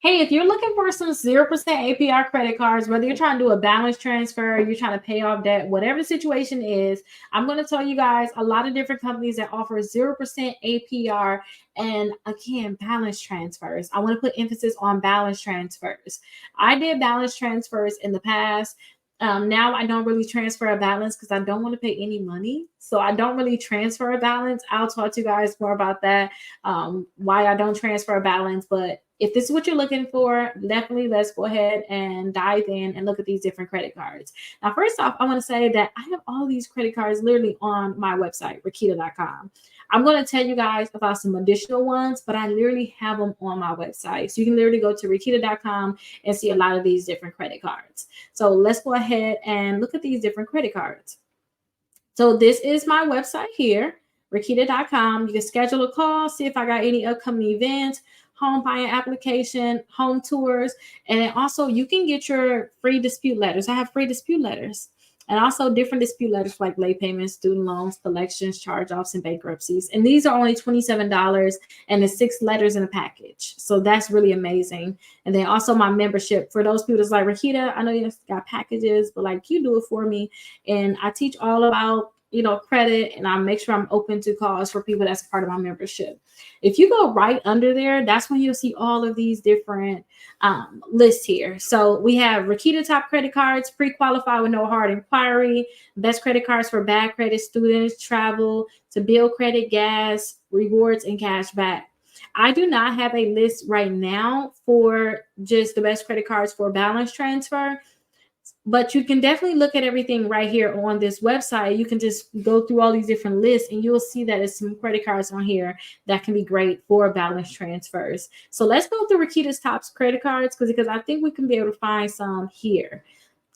Hey, if you're looking for some 0% APR credit cards, whether you're trying to do a balance transfer, you're trying to pay off debt, whatever the situation is, I'm going to tell you guys a lot of different companies that offer 0% APR and again, balance transfers. I want to put emphasis on balance transfers. I did balance transfers in the past. Now I don't really transfer a balance because I don't want to pay any money. So I don't really transfer a balance. I'll talk to you guys more about that, why I don't transfer a balance. But if this is what you're looking for, definitely let's go ahead and dive in and look at these different credit cards. Now, first off, I want to say that I have all these credit cards literally on my website, Rickita.com. I'm going to tell you guys about some additional ones, but I literally have them on my website. So you can literally go to Rickita.com and see a lot of these different credit cards. So let's go ahead and look at these different credit cards. So this is my website here, Rickita.com. You can schedule a call, see if I got any upcoming events, home buying application, home tours, and then also you can get your free dispute letters. I have free dispute letters. And also different dispute letters like late payments, student loans, collections, charge-offs, and bankruptcies. And these are only $27, and there's 6 letters in a package. So that's really amazing. And then also my membership for those people that's like, Rickita, I know you got packages, but like you do it for me. And I teach all about credit, and I make sure I'm open to calls for people that's part of my membership. If you go right under there, that's when you'll see all of these different lists here. So we have Rickita top credit cards, pre-qualified with no hard inquiry, best credit cards for bad credit students, travel, to build credit, gas, rewards, and cash back. I do not have a list right now for just the best credit cards for balance transfer, but you can definitely look at everything right here on this website. You can just go through all these different lists and you'll see that there's some credit cards on here that can be great for balance transfers. So let's go through Rickita's top credit cards because I think we can be able to find some here.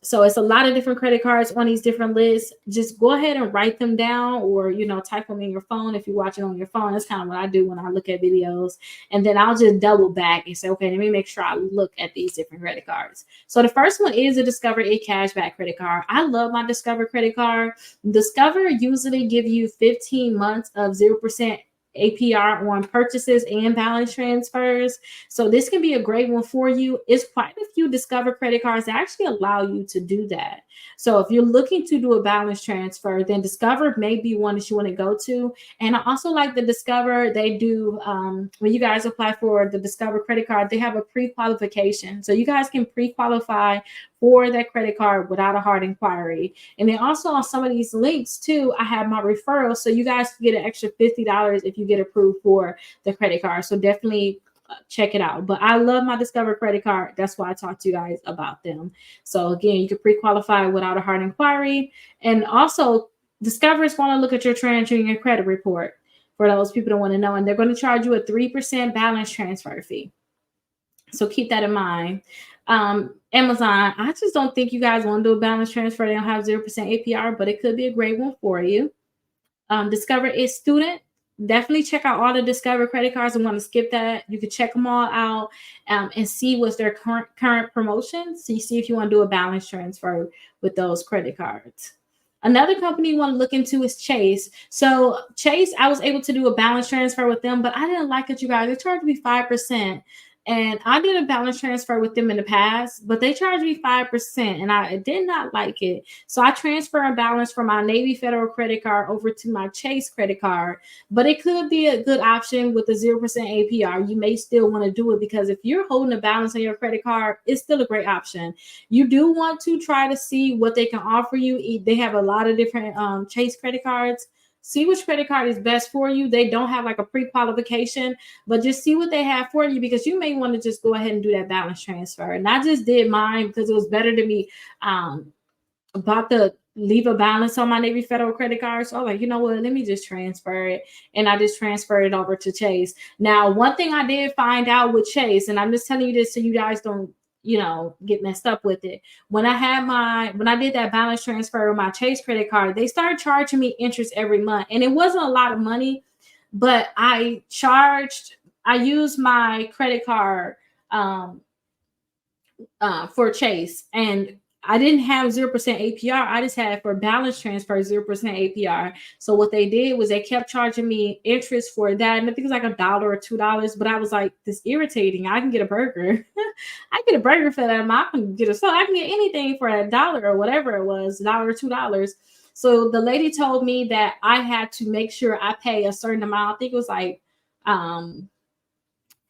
So it's a lot of different credit cards on these different lists. Just go ahead and write them down or, type them in your phone. If you watch it on your phone, that's kind of what I do when I look at videos. And then I'll just double back and say, okay, let me make sure I look at these different credit cards. So the first one is a Discover a cashback credit card. I love my Discover credit card. Discover usually give you 15 months of 0% APR on purchases and balance transfers. So this can be a great one for you. It's quite a few Discover credit cards that actually allow you to do that. So if you're looking to do a balance transfer, then Discover may be one that you want to go to. And I also like the Discover. They do, when you guys apply for the Discover credit card, they have a pre-qualification. So you guys can pre-qualify for that credit card without a hard inquiry. And then also on some of these links too, I have my referral. So you guys can get an extra $50 if you get approved for the credit card. So definitely check it out. But I love my Discover credit card. That's why I talked to you guys about them. So again, you can pre-qualify without a hard inquiry. And also Discover is going to look at your TransUnion credit report for those people that want to know. And they're going to charge you a 3% balance transfer fee. So keep that in mind. Amazon, I just don't think you guys want to do a balance transfer. They don't have 0% APR, but it could be a great one for you. Discover is student. Definitely check out all the Discover credit cards. I want to skip that. You can check them all out and see what's their current promotions. So you see if you want to do a balance transfer with those credit cards. Another company you want to look into is Chase. So Chase, I was able to do a balance transfer with them, but I didn't like it, you guys. They charged me 5%. And I did a balance transfer with them in the past, but they charged me 5%, and I did not like it. So I transferred a balance from my Navy Federal credit card over to my Chase credit card. But it could be a good option with the 0% APR. You may still want to do it because if you're holding a balance on your credit card, it's still a great option. You do want to try to see what they can offer you. They have a lot of different Chase credit cards. See which credit card is best for you. They don't have like a pre-qualification, but just see what they have for you because you may want to just go ahead and do that balance transfer. And I just did mine because it was better to me about to leave a balance on my Navy Federal credit card. So I'm like, you know what, let me just transfer it. And I just transferred it over to Chase. Now, one thing I did find out with Chase, and I'm just telling you this so you guys don't get messed up with it. When I did that balance transfer with my Chase credit card, they started charging me interest every month. And it wasn't a lot of money, but I used my credit card for Chase. And I didn't have 0% APR. I just had for balance transfer 0% APR. So what they did was they kept charging me interest for that. And I think it was like $1 or $2. But I was like, this irritating. I can get a burger. I get a burger for that amount. I can get a so I can get anything for $1 or whatever it was, $1 or $2. So the lady told me that I had to make sure I pay a certain amount. I think it was like $40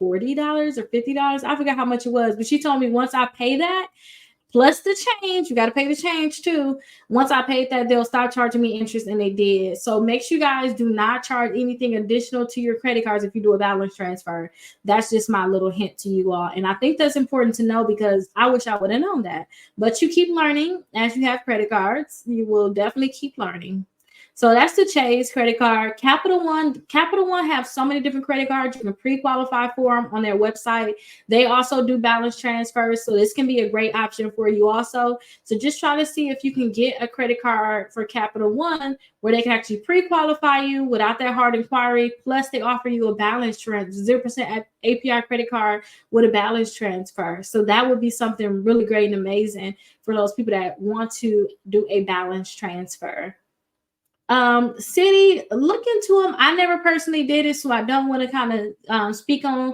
or $50. I forgot how much it was, but she told me once I pay that, plus the change, you got to pay the change too. Once I paid that, they'll stop charging me interest, and they did. So make sure you guys do not charge anything additional to your credit cards if you do a balance transfer. That's just my little hint to you all. And I think that's important to know because I wish I would have known that. But you keep learning as you have credit cards. You will definitely keep learning. So that's the Chase credit card. Capital One have so many different credit cards. You can pre-qualify for them on their website. They also do balance transfers, so this can be a great option for you also. So just try to see if you can get a credit card for Capital One where they can actually pre-qualify you without that hard inquiry. Plus, they offer you a balance transfer, 0% APR credit card with a balance transfer. So that would be something really great and amazing for those people that want to do a balance transfer. City, look into them. I never personally did it, so I don't want to kind of speak on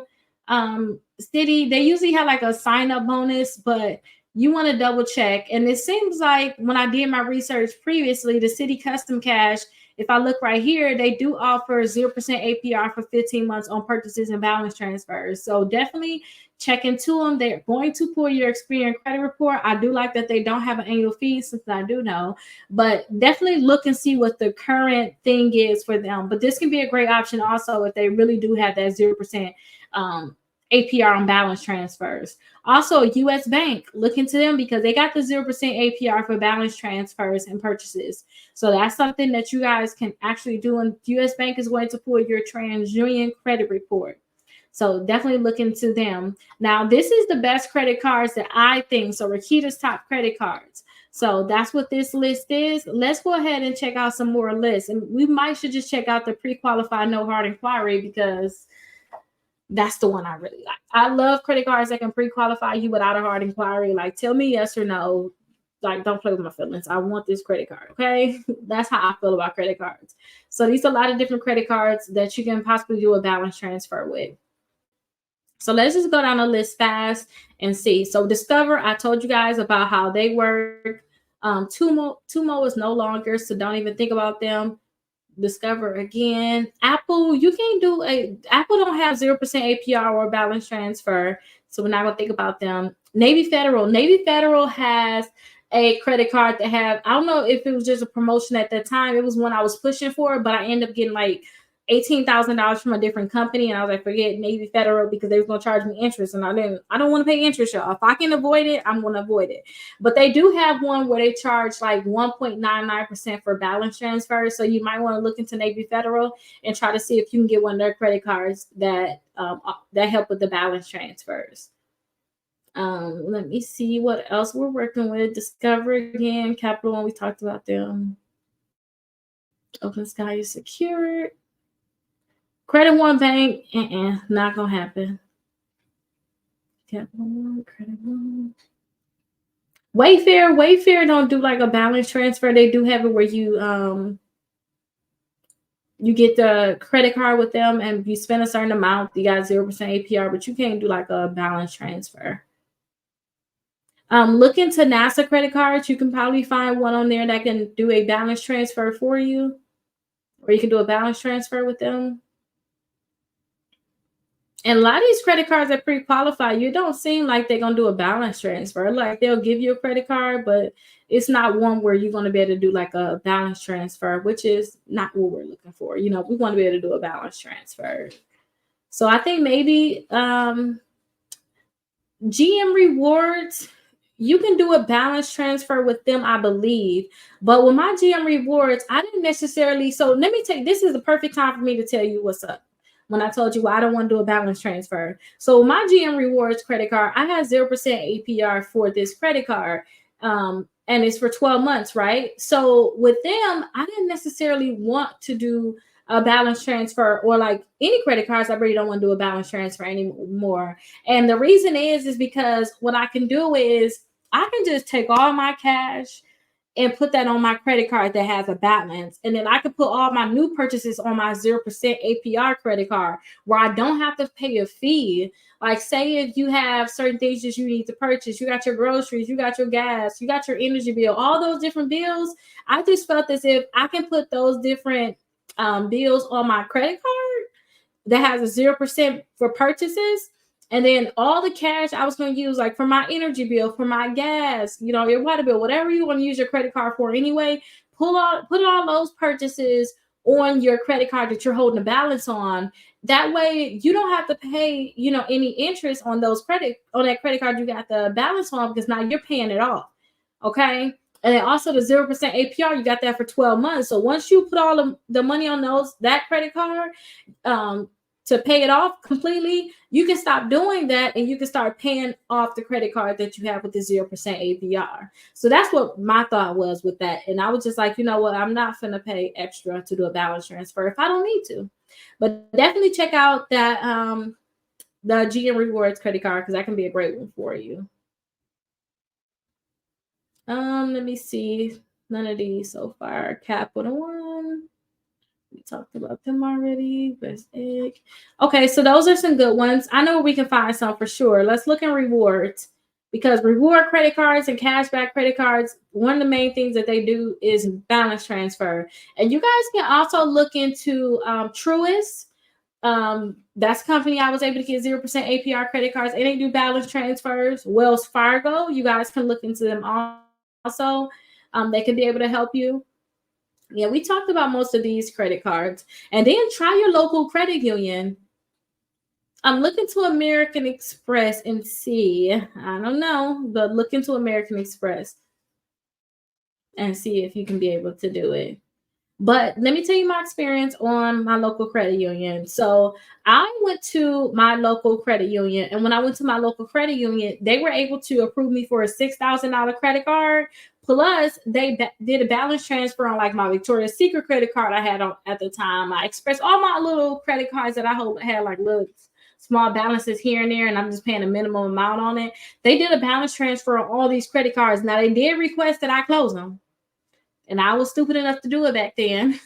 City. They usually have like a sign up bonus, but you want to double check. And it seems like when I did my research previously, the City Custom Cash, if I look right here, they do offer 0% APR for 15 months on purchases and balance transfers. So definitely check into them. They're going to pull your Experian credit report. I do like that they don't have an annual fee, since I do know, but definitely look and see what the current thing is for them. But this can be a great option also if they really do have that 0% APR on balance transfers. Also, US Bank, look into them because they got the 0% APR for balance transfers and purchases. So that's something that you guys can actually do. And US Bank is going to pull your TransUnion credit report. So definitely look into them. Now, this is the best credit cards that I think. So Rickita's top credit cards. So that's what this list is. Let's go ahead and check out some more lists. And we might should just check out the pre-qualified no hard inquiry because that's the one I really like. I love credit cards that can pre-qualify you without a hard inquiry. Like, tell me yes or no. Like, don't play with my feelings. I want this credit card, okay? That's how I feel about credit cards. So these are a lot of different credit cards that you can possibly do a balance transfer with. So let's just go down the list fast and see. So Discover, I told you guys about how they work. Tumo is no longer, so don't even think about them. Discover again. Apple, you can't do Apple don't have 0% APR or balance transfer, so we're not gonna think about them. Navy Federal has a credit card that have, I don't know if it was just a promotion at that time. It was one I was pushing for, but I ended up getting like $18,000 from a different company, and I was like, forget Navy Federal because they was gonna charge me interest, and I don't want to pay interest, y'all. If I can avoid it, I'm gonna avoid it. But they do have one where they charge like 1.99% for balance transfers, so you might want to look into Navy Federal and try to see if you can get one of their credit cards that help with the balance transfers. Let me see what else we're working with. Discover again, Capital One, we talked about them. Open Sky is secured. Credit One Bank, not gonna happen. Capital One, Credit One. Wayfair don't do like a balance transfer. They do have it where you get the credit card with them, and you spend a certain amount, you got 0% APR, but you can't do like a balance transfer. Look into NASA credit cards. You can probably find one on there that can do a balance transfer for you, or you can do a balance transfer with them. And a lot of these credit cards that pre-qualify you, it don't seem like they're gonna do a balance transfer. Like they'll give you a credit card, but it's not one where you're gonna be able to do like a balance transfer, which is not what we're looking for. You know, we want to be able to do a balance transfer. So I think maybe GM Rewards, you can do a balance transfer with them, I believe. But with my GM Rewards, I didn't necessarily. So let me take, this is the perfect time for me to tell you what's up. When I told you, well, I don't want to do a balance transfer. So my GM Rewards credit card, I have 0% APR for this credit card. And it's for 12 months, right? So with them, I didn't necessarily want to do a balance transfer, or like any credit cards, I really don't want to do a balance transfer anymore. And the reason is because what I can do is I can just take all my cash and put that on my credit card that has a balance. And then I could put all my new purchases on my 0% APR credit card where I don't have to pay a fee. Like, say if you have certain things that you need to purchase, you got your groceries, you got your gas, you got your energy bill, all those different bills. I just felt as if I can put those different bills on my credit card that has a 0% for purchases. And then all the cash I was going to use, like for my energy bill, for my gas, your water bill, whatever you want to use your credit card for anyway, put all those purchases on your credit card that you're holding a balance on. That way you don't have to pay, any interest on that credit card you got the balance on, because now you're paying it off. Okay. And then also the 0% APR, you got that for 12 months. So once you put all of the money on that credit card, to pay it off completely, you can stop doing that and you can start paying off the credit card that you have with the 0% APR. So that's what my thought was with that. And I was just like, you know what? I'm not going to pay extra to do a balance transfer if I don't need to. But definitely check out that the GM Rewards credit card, because that can be a great one for you. Let me see. None of these so far. Capital One. We talked about them already. Best egg. Okay, so those are some good ones. I know we can find some for sure. Let's look in rewards, because reward credit cards and cashback credit cards, one of the main things that they do is balance transfer. And you guys can also look into Truist. That's a company I was able to get 0% APR credit cards, and they do balance transfers. Wells Fargo, you guys can look into them also. They can be able to help you. Yeah, we talked about most of these credit cards. And then try your local credit union. I'm looking to American Express and see. I don't know, but look into American Express and see if you can be able to do it. But let me tell you my experience on my local credit union. So I went to my local credit union, and when I went to my local credit union, they were able to approve me for a $6,000 credit card. Plus, they did a balance transfer on like my Victoria's Secret credit card I had on at the time. I expressed all my little credit cards that I had like little small balances here and there, and I'm just paying a minimum amount on it. They did a balance transfer on all these credit cards. Now, they did request that I close them, and I was stupid enough to do it back then.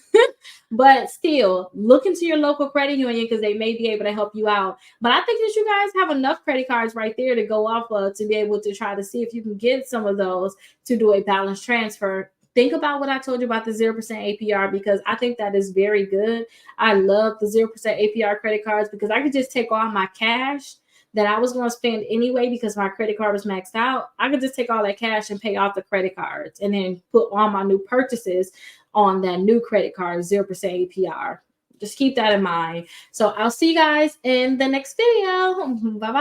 But still, look into your local credit union, because they may be able to help you out. But I think that you guys have enough credit cards right there to go off of to be able to try to see if you can get some of those to do a balance transfer. Think about what I told you about the 0% APR, because I think that is very good. I love the 0% APR credit cards because I could just take all my cash that I was going to spend anyway because my credit card was maxed out. I could just take all that cash and pay off the credit cards and then put all my new purchases on that new credit card, 0% APR. Just keep that in mind. So I'll see you guys in the next video. Bye-bye.